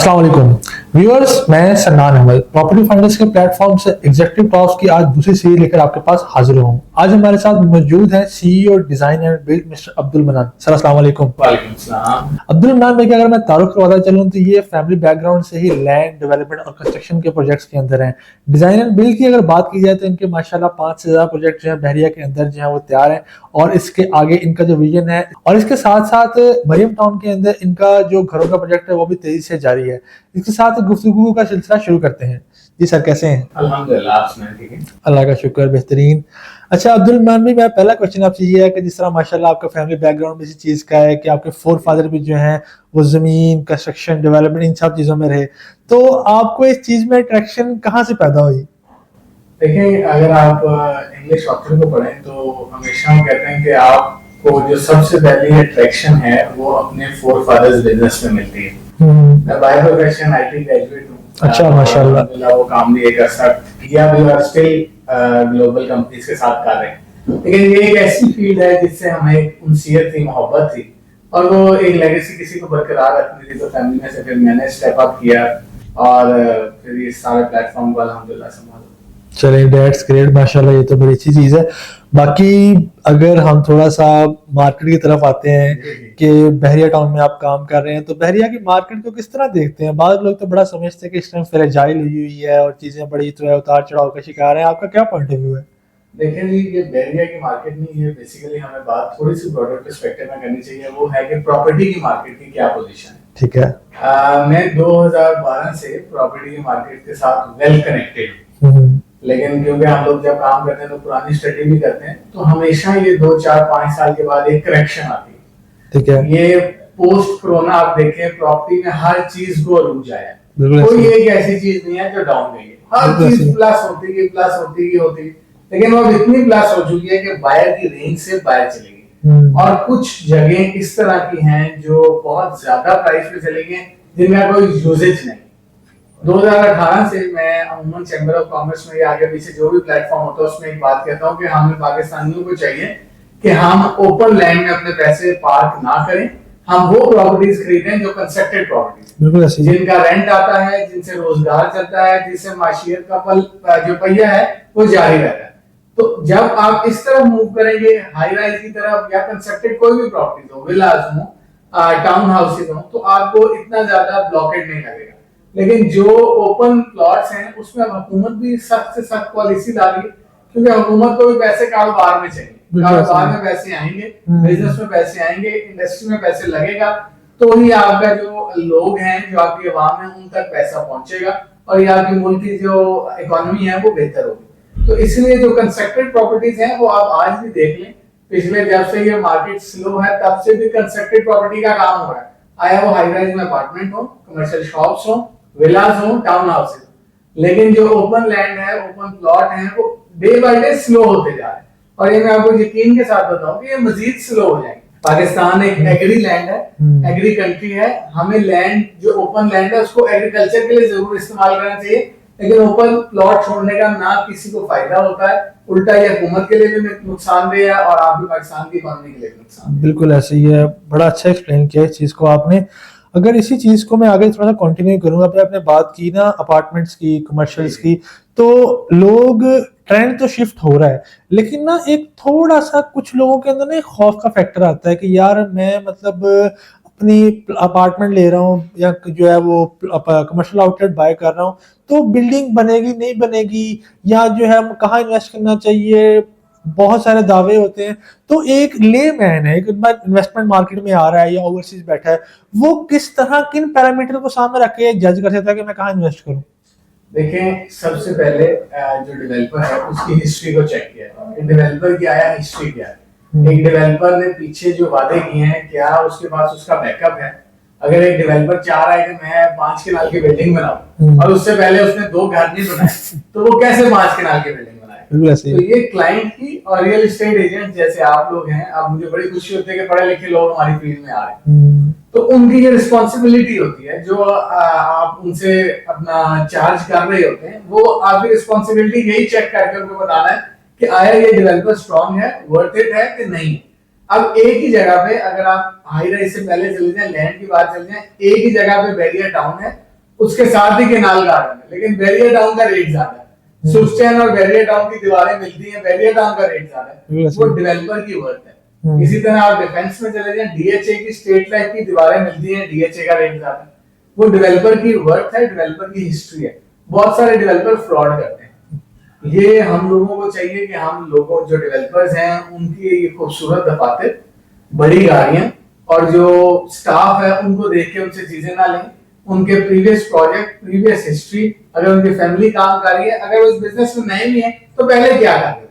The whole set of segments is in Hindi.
अस्सलाम वालेकुम व्यूअर्स, मैं सन्नान अहमद प्रॉपर्टी फाइनेंस के प्लेटफॉर्म से एग्जीक्यूटिव टॉक्स की आज दूसरी सीरीज लेकर आपके पास हाजिर हूँ। आज हमारे साथ मौजूद हैं CEO design and build mister Abdul मनान। सर अस्सलाम वालेकुम। वालेकुम सलाम। अब्दुल मनान भाई की अगर मैं तारुफ करवाता चलूँ तो ये फैमिली बैकग्राउंड से ही लैंड डेवलपमेंट और कंस्ट्रक्शन के प्रोजेक्ट्स के अंदर हैं। डिजाइन एंड बिल्ड की अगर बात की जाए तो इनके माशाल्लाह 5 से ज्यादा प्रोजेक्ट जो है बहरिया के अंदर जो है वो तैयार है और इसके आगे इनका जो विजन है और इसके साथ साथ मरियम टाउन के अंदर इनका जो घरों का प्रोजेक्ट है वो भी तेजी से जारी है। इसके साथ गुफ्तगू का सिलसिला शुरू करते हैं। जी सर, कैसे हैं? अल्हम्दुलिल्लाह, आप सुनाएं? ठीक है, अल्लाह का शुक्र, बेहतरीन। अच्छा अब्दुल मान भाई, मेरा पहला क्वेश्चन आपसे ये है कि जिस तरह माशाल्लाह आपका फैमिली बैकग्राउंड भी इसी चीज़ का है कि आपके फोर फादर भी जो हैं वो ज़मीन कंस्ट्रक्शन डेवलपमेंट इन सब चीज़ों में रहे, तो आपको इस चीज़ में अट्रैक्शन कहाँ से पैदा हुई? देखिए, अगर आप इंग्लिश ऑथर को पढ़ें तो हमेशा हम कहते हैं कि आपको जो सबसे पहली अट्रैक्शन है वो अपने फोर फादर्स बिजनेस में मिलती है। मैं बाय प्रोफेशन आईटी ग्रेजुएट हूँ। अच्छा, माशाल्लाह। वो काम भी एक अर्सा किया भी और स्टिल ग्लोबल कंपनीज के साथ कर रहे हैं, लेकिन ये एक ऐसी फील्ड है जिससे हमें एक उनसीयत थी, मोहब्बत थी और वो एक लेगेसी किसी को बरकरार रखनी थी। तो फैमिली में से फिर मैंने स्टेप अप किया और फिर ये सारे प्लेटफॉर्म को अल्हम्दुलिल्लाह संभाला। चलिए, दैट्स ग्रेट, माशाल्लाह, ये तो बड़ी अच्छी चीज़ है। बाकी अगर हम थोड़ा सा मार्केट की तरफ आते हैं कि बहरिया टाउन में आप काम कर रहे हैं, तो बहरिया की मार्केट को किस तरह देखते हैं? बाद लोग तो बड़ा समझते हैं कि इस टाइम फ्रेजाइल हुई है और चीज़ें बड़ी तो है उतार चढ़ाव का शिकार है। आपका क्या पॉइंट ऑफ व्यू है? देखिए जी, ये बहरिया की मार्केट नहीं है, बेसिकली हमें बात थोड़ी सी ब्रॉडर पर्सपेक्टिव में करनी चाहिए। वो है कि प्रॉपर्टी की मार्केट की क्या पोजीशन है। ठीक है। मैं 2012 से प्रॉपर्टी की मार्केट के साथ वेल कनेक्टेड हूँ, लेकिन क्योंकि हम लोग जब काम करते हैं तो पुरानी स्टडी भी करते हैं, तो हमेशा ये 2 4 5 साल के बाद एक करेक्शन आती है। ठीक है। ये पोस्ट कोरोना आप देखें, प्रॉपर्टी में हर चीज को रुक जाए, कोई एक ऐसी चीज नहीं है जो डाउन गई है। हर चीज प्लस होती गई, प्लस होती गई, लेकिन वो इतनी प्लस हो चुकी है कि बायर की रेंज से बाहर चली गई। और कुछ जगह इस तरह की हैं जो बहुत ज्यादा प्राइस पे चली गई, जिनका कोई यूजेज नहीं। 2018 से मैं अमूमन चैम्बर ऑफ कॉमर्स में या आगे पीछे जो भी प्लेटफॉर्म होता है उसमें एक बात कहता हूँ कि हमें पाकिस्तानियों को चाहिए कि हम ओपन लैंड में अपने पैसे पार्क ना करें, हम वो प्रॉपर्टीज खरीदें जो कंस्ट्रक्टेड प्रॉपर्टीज, जिनका रेंट आता है, जिनसे रोजगार चलता है, जिससे माशियत का पल जो पहिया है वो जारी रहता है। तो जब आप इस तरफ मूव करेंगे, हाई राइज की तरफ या कंस्ट्रक्टेड कोई भी प्रॉपर्टीज हो, विलाज हो, टाउन हाउसेज हो, तो आपको इतना ज्यादा ब्लॉकेट नहीं लगेगा। लेकिन जो ओपन प्लॉट्स हैं उसमें हुकूमत भी सख्त से सख्त पॉलिसी ला रही है, क्योंकि हुकूमत को भी पैसे कारोबार में चाहिए, कारोबार में पैसे आएंगे, बिजनेस में पैसे आएंगे, इंडस्ट्री में पैसे लगेगा, तो ही आपका जो लोग हैं, जो आपकी अवाम है, उन तक पैसा पहुंचेगा और ये आपकी मुल्क की जो इकोनॉमी है वो बेहतर होगी। तो इसलिए जो कंस्ट्रक्टेड प्रॉपर्टीज हैं वो आप आज भी देख लें, पिछले जब से ये मार्केट स्लो है तब से भी कंस्ट्रक्टेड प्रॉपर्टी का काम हो रहा है। आया वो हाई राइज में अपार्टमेंट हो, कमर्शियल शॉप्स हो, विलास हो, टाउन हाउसेज, लेकिन जो ओपन लैंड है, ओपन प्लॉट है, वो डे बाय डे स्लो होते जा रहे हैं। और ये मैं आपको यकीन के साथ बताऊं कि ये मजीद स्लो हो जाएंगे। पाकिस्तान एक एग्री लैंड है, एग्री कंट्री है। हमें लैंड जो ओपन लैंड है उसको एग्रीकल्चर के लिए जरूर इस्तेमाल करना चाहिए, लेकिन ओपन प्लॉट छोड़ने का ना किसी को फायदा होता है, उल्टा ये हुकूमत के लिए भी नुकसानदेह है और आप भी पाकिस्तान की इकोनॉमी के लिए नुकसान। बिल्कुल ऐसे ही है, बड़ा अच्छा एक्सप्लेन किया इस चीज को आपने। अगर इसी चीज को मैं आगे थोड़ा सा कंटिन्यू करूंगा, आपने बात की ना अपार्टमेंट्स की, कमर्शियल्स की, तो लोग ट्रेंड तो शिफ्ट हो रहा है, लेकिन ना एक थोड़ा सा कुछ लोगों के अंदर ना एक खौफ का फैक्टर आता है कि यार मैं मतलब अपनी अपार्टमेंट ले रहा हूँ या जो है वो कमर्शियल आउटलेट बाय कर रहा हूँ, तो बिल्डिंग बनेगी नहीं बनेगी, या जो है कहाँ इन्वेस्ट करना चाहिए, बहुत सारे दावे होते हैं। तो एक ले मैन है, एक इन्वेस्टमेंट मार्केट में आ रहा है या ओवरसीज बैठा है, वो किस तरह किन पैरामीटर को सामने रख के जज कर सकता है कि मैं कहाँ इन्वेस्ट करूं? देखें, सबसे पहले जो डेवलपर है उसकी हिस्ट्री को चेक किया है। डेवलपर की आया हिस्ट्री क्या है, एक डेवलपर ने पीछे जो वादे किए हैं क्या उसके पास उसका बैकअप है। अगर एक डेवलपर चाह रहा है कि मैं 5 कनाल की बिल्डिंग बनाऊं और उससे पहले उसने 2 घर नहीं बनाए, तो वो कैसे 5 कनाल की बिल्डिंग बनाए? तो ये क्लाइंट की और रियल एस्टेट एजेंट जैसे आप लोग हैं, अब मुझे बड़ी खुशी होती है कि पढ़े लिखे लोग हमारी फील्ड में आ रहे हैं, तो उनकी ये रिस्पॉन्सिबिलिटी होती है जो आप उनसे अपना चार्ज कर रहे होते हैं, वो आपकी रिस्पॉन्सिबिलिटी यही चेक करके उनको बताना है कि आया ये डेवलपर स्ट्रॉन्ग है, वर्थ इट है कि नहीं। अब एक ही जगह पे अगर आप हाई राइज से पहले चले जाएं, लैंड की बात चले जाएं, एक ही जगह पे बैरियर टाउन है उसके साथ ही केनाल गार्डन है, लेकिन बैरियर टाउन का रेट ज्यादा है। सुखचैन और बैरियर टाउन की दीवारें मिलती हैं, बैरियर टाउन का रेट ज्यादा है, वो डेवलपर की वर्थ है। इसी तरह आप डिफेंस में चले जाएं, डीएचए की स्टेट लाइफ की दीवारें मिलती हैं, डीएचए का रेट ज्यादा है, वो डेवलपर की वर्थ है, डेवलपर की हिस्ट्री है। बहुत सारे डेवलपर फ्रॉड करते हैं। ये हम लोगों को चाहिए कि हम लोगों जो डेवलपर्स हैं उनकी खूबसूरत दफातर, बड़ी गाड़ियां और जो स्टाफ है उनको देख के उनसे चीजें ना लें। उनके प्रीवियस प्रोजेक्ट, प्रीवियस हिस्ट्री, अगर उनकी फैमिली काम कर रही है, अगर उस बिजनेस में नहीं भी है तो पहले क्या कर रहे थे।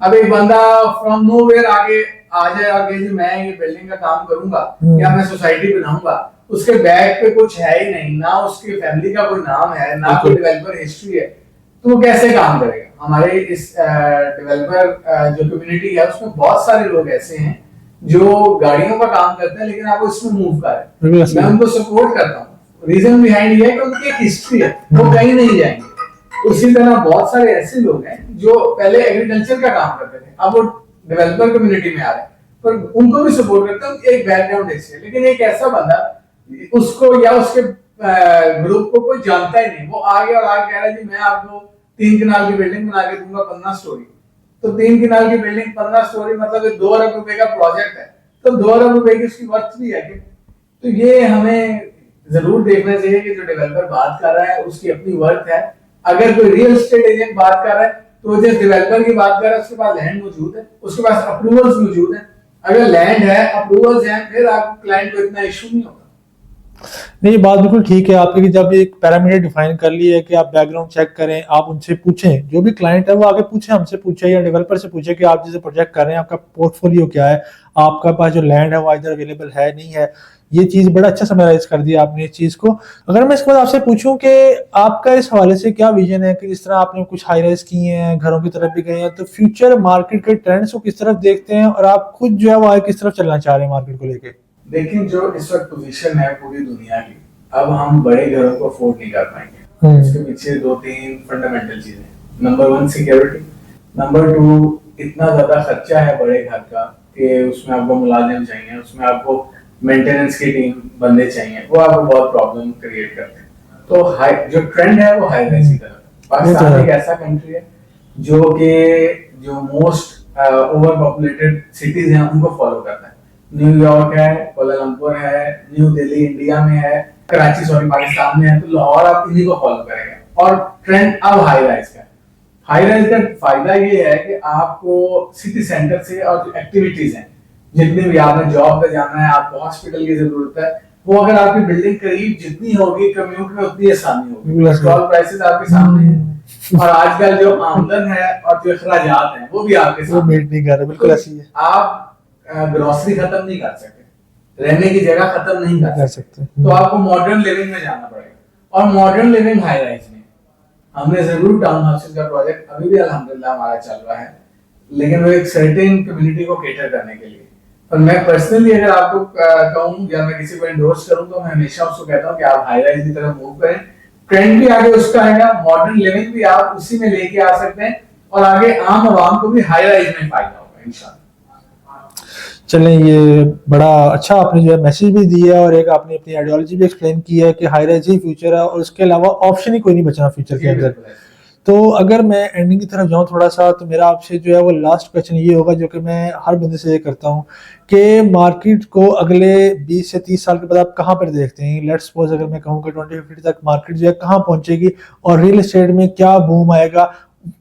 अब एक बंदा फ्रॉम नोवेयर आगे आ जाए आगे जी मैं ये बिल्डिंग का काम करूंगा या मैं सोसाइटी बनाऊंगा, उसके बैक पे कुछ है ही नहीं, ना उसकी फैमिली का कोई नाम है, ना कोई डेवलपर हिस्ट्री है, तो वो कैसे काम करेगा। हमारे इस डेवलपर जो कम्युनिटी है उसमें बहुत सारे लोग ऐसे हैं जो गाड़ियों का काम करते हैं लेकिन आपको इसमें मूव कर रहे हैं, मैं उनको सपोर्ट करता हूँ। रीजन बिहाइंड ये है कि उनकी एक हिस्ट्री है, वो कहीं नहीं जाएंगे। उसी तरह बहुत सारे ऐसे लोग हैं जो पहले एग्रीकल्चर का काम करते थे, अब वो डेवलपर कम्युनिटी में आ रहे हैं, पर उनको भी सपोर्ट करते हैं, एक बैकग्राउंड ऐसे। लेकिन एक ऐसा बंदा उसको या उसके ग्रुप को कोई जानता ही नहीं, वो आ गया और आगे कह रहा है जी मैं आपको 3 कनाल की बिल्डिंग बना के दूंगा 15 स्टोरी। तो 3 कनाल की बिल्डिंग 15 स्टोरी मतलब 2 अरब रुपए का प्रोजेक्ट है, तो 2 अरब रुपए की उसकी वर्थ भी है कि। तो ये हमें जरूर देखना चाहिए कि जो डेवलपर बात कर रहा है उसकी अपनी वर्थ है। अगर कोई रियल एस्टेट एजेंट बात कर रहा है तो जिस डेवलपर की बात कर रहा है उसके पास लैंड मौजूद है, उसके पास अप्रूवल्स मौजूद है। अगर लैंड है, अप्रूवल्स हैं, फिर आपको क्लाइंट को इतना इशू नहीं होगा। नहीं, बात बिल्कुल ठीक है आपकी कि जब एक पैरामीटर डिफाइन कर लिया है कि आप बैकग्राउंड चेक करें, आप उनसे पूछें, जो भी क्लाइंट है वो आगे पूछे, हमसे पूछे या डेवलपर से पूछे कि आप जैसे प्रोजेक्ट कर रहे हैं आपका पोर्टफोलियो क्या है, आपका पास जो लैंड है वो इधर अवेलेबल है नहीं है। ये चीज़ बड़ा अच्छा समराइज कर दिया आपने इस चीज़ को। अगर मैं इसके बाद आपसे पूछूं कि आपका इस हवाले से क्या विजन है कि जिस तरह आपने कुछ हाई राइज किए हैं, घरों की तरफ भी गए हैं, तो फ्यूचर मार्केट के ट्रेंड्स को किस तरफ देखते हैं और आप खुद जो है वो आगे किस तरफ चलना चाह रहे हैं मार्केट को लेके? देखिए जो इस वक्त पोजीशन है पूरी दुनिया की, अब हम बड़े घरों को अफोर्ड नहीं कर पाएंगे। इसके पीछे 2-3 फंडामेंटल चीजें। नंबर 1 सिक्योरिटी, नंबर 2 इतना ज्यादा खर्चा है बड़े घर का कि उसमें आपको मुलाजिम चाहिए, उसमें आपको मेंटेनेंस की टीम बंदे चाहिए, वो आपको बहुत प्रॉब्लम क्रिएट करते हैं। तो हाई जो ट्रेंड है वो हाई राइज की तरफ। पाकिस्तान एक ऐसा कंट्री है जो कि जो मोस्ट ओवर पॉपुलेटेड सिटीज हैं उनको फॉलो करता है। न्यूयॉर्क है, कोलालंपुर है, न्यू दिल्ली इंडिया में है, कराची सॉरी पाकिस्तान में है, तो लाहौर आप इन्हीं को फॉलो करेंगे। और ट्रेंड अब हाई राइज का है। हाई राइज का फायदा ये है कि आपको सिटी सेंटर से और जो एक्टिविटीज हैं, जितनी भी आपने जॉब पे जाना है, आपको हॉस्पिटल की जरूरत है, वो अगर आपकी बिल्डिंग करीब जितनी होगी कम्यूट में उतनी आसानी होगी। पेट्रोल प्राइसेस आपके सामने हैं और आजकल जो आमदन है और जो अखराजात हैं वो भी आपके सामने मीट नहीं कर रहे, बिल्कुल ऐसी है। आप ग्रोसरी खत्म नहीं कर सकते, रहने की जगह खत्म नहीं कर सकते, तो आपको मॉडर्न लिविंग में जाना पड़ेगा। और मॉडर्न लिविंग हाई राइज में हमने जरूर टाउन हाउसेस का प्रोजेक्ट अभी भी अल्हम्दुलिल्लाह हमारा चल रहा है, लेकिन वो एक सर्टेन कम्युनिटी को केटर करने के लिए। पर मैं पर्सनली अगर आपको कहूं या मैं किसी को एंडोर्स करूं तो मैं हमेशा उसको कहता हूं कि आप हाई राइज की तरफ मूव करें। ट्रेंड भी आगे उसका आएगा, मॉडर्न लिविंग भी आप उसी में लेके आ सकते हैं और आगे आम आवाम को भी हाई राइज में फायदा होगा इंशाल्लाह। चलें, ये बड़ा अच्छा आपने जो है मैसेज भी दिया और एक आपने अपनी आइडियोलॉजी भी एक्सप्लेन की है कि हाई राइज ही फ्यूचर है और उसके अलावा ऑप्शन ही कोई नहीं बचना फ्यूचर के अंदर। तो अगर मैं एंडिंग की तरफ जाऊं थोड़ा सा, तो मेरा आपसे जो है वो लास्ट क्वेश्चन ये होगा जो कि मैं हर बंदे से ये करता हूं कि मार्केट को अगले 20 से 30 साल के बाद आप कहाँ पर देखते हैं? लेट्स सपोज अगर मैं कहूँ कि 2050 तक मार्केट जो है कहाँ पहुंचेगी और रियल एस्टेट में क्या बूम आएगा,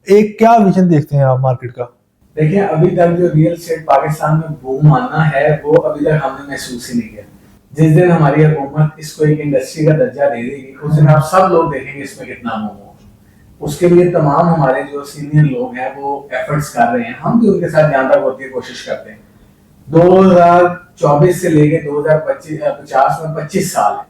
एक क्या विजन देखते हैं आप मार्केट का? देखिए अभी तक जो रियल एस्टेट पाकिस्तान में बूम आना है वो अभी तक हमने महसूस ही नहीं किया। जिस दिन हमारी हुकूमत इसको एक इंडस्ट्री का दर्जा दे देगी उस दिन आप सब लोग देखेंगे इसमें कितना बूम होगा। उसके लिए तमाम हमारे जो सीनियर लोग हैं वो एफर्ट्स कर रहे हैं, हम भी उनके साथ जहां तक होती है कोशिश करते हैं। 2024 से लेके 2050 में 25 साल है,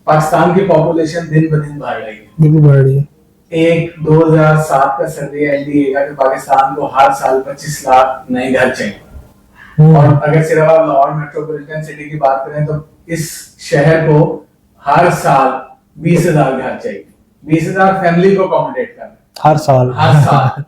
पाकिस्तान की पॉपुलेशन दिन ब दिन बढ़ रही है, बिल्कुल बढ़ रही है। एक 2007 का सर्वे एलडीए का कि पाकिस्तान को हर साल 25 लाख नए घर चाहिए। और अगर सिर्फ आप लाहौर मेट्रोपॉलिटन सिटी की बात करें तो इस शहर को हर साल 20,000 घर चाहिए, 20,000 फैमिली को अकोमोडेट करना हर साल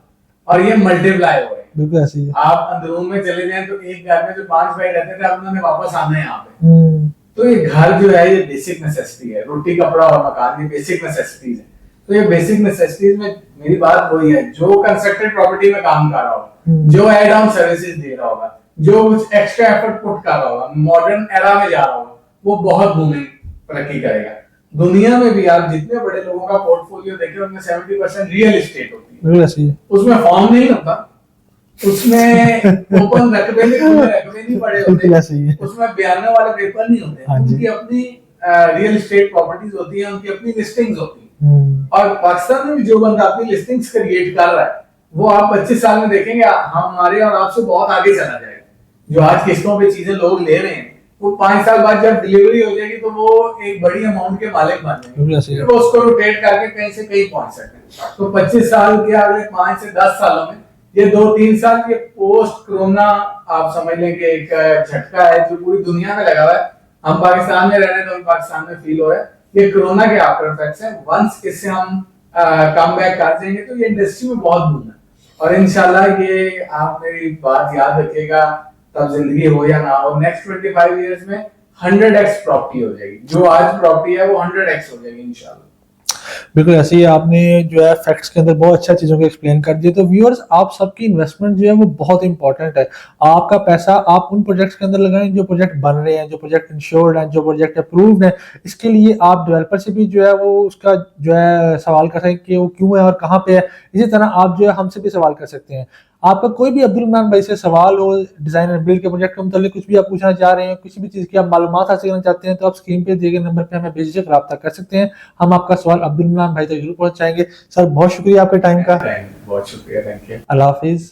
और ये मल्टीप्लाई हो रहे हैं। बिल्कुल ऐसी है। आप अंदरून में चले जाएं तो एक घर में जो 5 भाई रहते थे अब उन्होंने वापस आना है यहाँ पे। तो ये घर जो है ये बेसिक नेसेसिटी है, रोटी कपड़ा और मकान ये बेसिक नेसेसिटीज है। तो ये बेसिक नेसेसिटीज में मेरी बात वही है, जो कंस्ट्रक्टेड प्रॉपर्टी में काम कर रहा होगा, जो एड ऑन सर्विसेज दे रहा होगा, जो कुछ एक्स्ट्रा एफर्ट पुट कर रहा होगा, मॉडर्न एरा में जा रहा होगा, वो बहुत बूमिंग तरक्की करेगा। दुनिया में भी आप जितने बड़े लोगों का पोर्टफोलियो देखें उनमें 70% रियल एस्टेट होती है। उसमें फॉर्म नहीं होता, उसमें ओपन रकबे नहीं पड़े होते, उसमें बयानों वाले पेपर नहीं होते, उनकी अपनी रियल एस्टेट प्रॉपर्टीज होती है, उनकी अपनी लिस्टिंग्स होती है। और पाकिस्तान में भी जो बंदा अपनी लिस्टिंग्स क्रिएट कर रहा है वो आप 25 साल में देखेंगे हमारे और आपसे बहुत आगे चला जाएगा। जो आज किस्तों पे चीजें लोग ले रहे हैं वो 5 साल बाद जब डिलीवरी हो जाएगी तो वो एक बड़ी अमाउंट के मालिक बन जाएंगे, वो उसको रोटेट करके कहीं से कहीं पहुंच सकते हैं। तो 25 साल के अगले 5 से 10 सालों में ये 2-3 साल के पोस्ट कोरोना आप समझ लें कि एक झटका है जो पूरी दुनिया में लगा हुआ है। हम पाकिस्तान में रह रहे हैं तो पाकिस्तान में फील हो रहा है, ये कोरोना के आफ्टर इफेक्ट्स हैं। वंस इससे हम कम बैक कर देंगे तो ये इंडस्ट्री में बहुत बूम है। और इंशाल्लाह ये आप मेरी बात याद रखिएगा, तब जिंदगी हो या ना हो, नेक्स्ट 25 इयर्स में 100x प्रॉपर्टी हो जाएगी। जो आज प्रॉपर्टी है वो 100x हो जाएगी इंशाल्लाह। बिल्कुल ऐसे ही आपने जो है फैक्ट्स के अंदर बहुत अच्छा चीज़ों को एक्सप्लेन कर दिया। तो व्यूअर्स, आप सबकी इन्वेस्टमेंट जो है वो बहुत इंपॉर्टेंट है। आपका पैसा आप उन प्रोजेक्ट्स के अंदर लगाएं जो प्रोजेक्ट बन रहे हैं, जो प्रोजेक्ट इंश्योर्ड हैं, जो प्रोजेक्ट अप्रूव्ड है। इसके लिए आप डेवलपर से भी जो है वो उसका जो है सवाल कर सकते हैं कि वो क्यों है और कहाँ पे है। इसी तरह आप जो है हमसे भी सवाल कर सकते हैं। आपका कोई भी अब्दुल मन्नान भाई से सवाल हो, डिजाइन एंड बिल्ड के प्रोजेक्ट के मतलब कुछ भी आप पूछना चाह रहे हैं, किसी भी चीज़ की आप मालूमात हासिल करना चाहते हैं, तो आप स्क्रीन पे दिए गए नंबर पे हमें बेझिझक रब्ता कर सकते हैं। हम आपका सवाल अब्दुल मन्नान भाई तक जरूर पहुंचाएंगे। सर बहुत शुक्रिया आपके टाइम का। बहुत शुक्रिया, थैंक यू। Allah Hafiz.